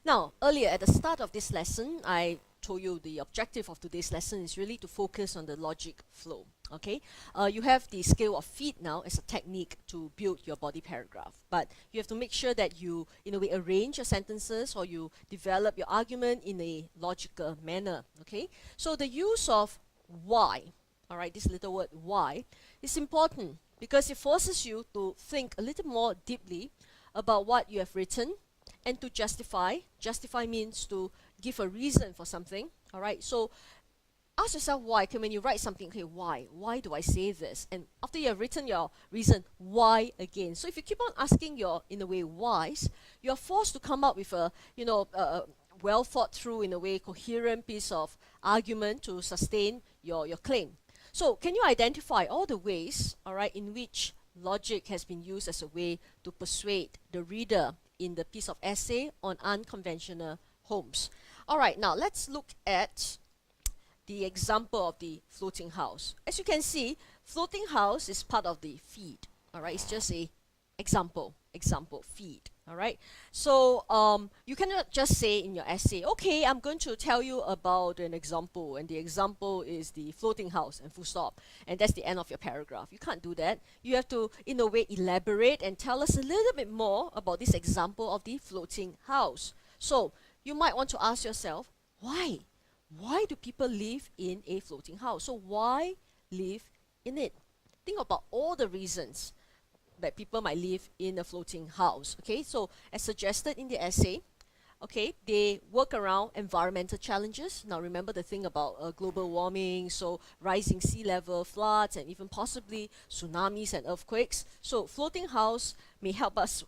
Now, earlier at the start of this lesson, I told you the objective of today's lesson is really to focus on the logic flow. Okay, you have the scale of feet now as a technique to build your body paragraph, but you have to make sure that you, in a way, arrange your sentences or you develop your argument in a logical manner. Okay, so the use of why, all right, this little word why, is important because it forces you to think a little more deeply about what you have written and to justify. Justify means to give a reason for something, all right? So ask yourself why. Okay, when you write something, okay, why do I say this? And after you have written your reason, why again? So if you keep on asking your, in a way, whys, you're forced to come up with a, well thought through, in a way, coherent piece of argument to sustain your claim. So can you identify all the ways, all right, in which logic has been used as a way to persuade the reader in the piece of essay on unconventional homes? All right, now let's look at the example of the floating house. As you can see, floating house is part of the feed. All right, it's just a example feed. All right, so you cannot just say in your essay, okay, I'm going to tell you about an example, and the example is the floating house, and full stop, and that's the end of your paragraph. You can't do that. You have to, in a way, elaborate and tell us a little bit more about this example of the floating house. So you might want to ask yourself, why do people live in a floating house? So why live in it? Think about all the reasons that people might live in a floating house. Okay, so as suggested in the essay, okay, they work around environmental challenges. Now remember the thing about global warming, so rising sea level, floods, and even possibly tsunamis and earthquakes. So floating house may help us,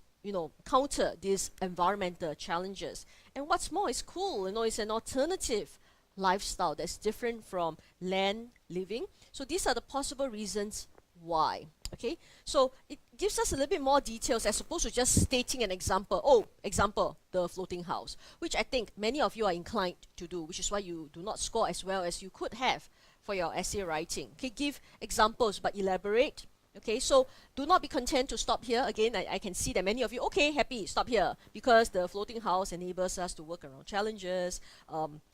counter these environmental challenges. And what's more, it's cool, it's an alternative lifestyle that's different from land living. So these are the possible reasons why. Okay, so it gives us a little bit more details as opposed to just stating an example. Oh, example, the floating house, which I think many of you are inclined to do, which is why you do not score as well as you could have for your essay writing. Okay, give examples but elaborate. Okay, so do not be content to stop here. Again, I can see that many of you, okay, happy, stop here, because the floating house enables us to work around challenges.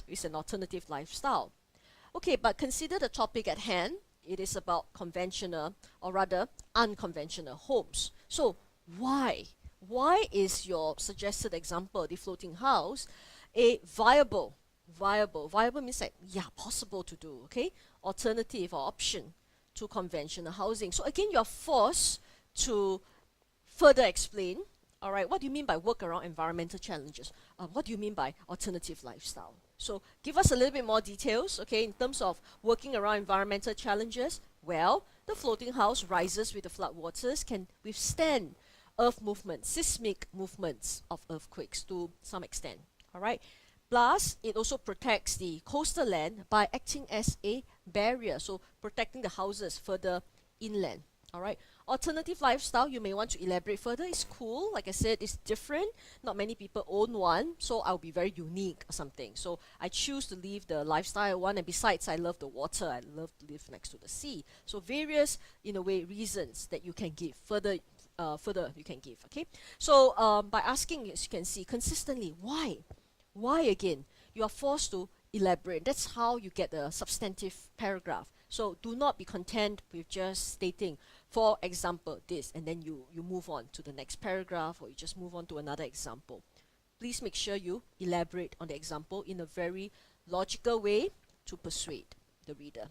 It's an alternative lifestyle. Okay, but consider the topic at hand. It is about conventional, or rather unconventional homes. So why is your suggested example, the floating house, a viable means like, yeah, possible to do, okay, alternative or option to conventional housing? So again, you're forced to further explain, all right, what do you mean by work around environmental challenges? What do you mean by alternative lifestyle? So give us a little bit more details, okay, in terms of working around environmental challenges. Well, the floating house rises with the floodwaters, can withstand earth movements, seismic movements of earthquakes to some extent, all right? Plus, it also protects the coastal land by acting as a barrier, so protecting the houses further inland, all right? Alternative lifestyle, you may want to elaborate further. It's cool, like I said, it's different. Not many people own one, so I'll be very unique or something. So I choose to live the lifestyle I want, and besides, I love the water. I love to live next to the sea. So various, in a way, reasons that you can give further you can give, okay? So by asking, as you can see, consistently, why again? You are forced to elaborate. That's how you get a substantive paragraph. So do not be content with just stating, for example, this, and then you move on to the next paragraph, or you just move on to another example. Please make sure you elaborate on the example in a very logical way to persuade the reader.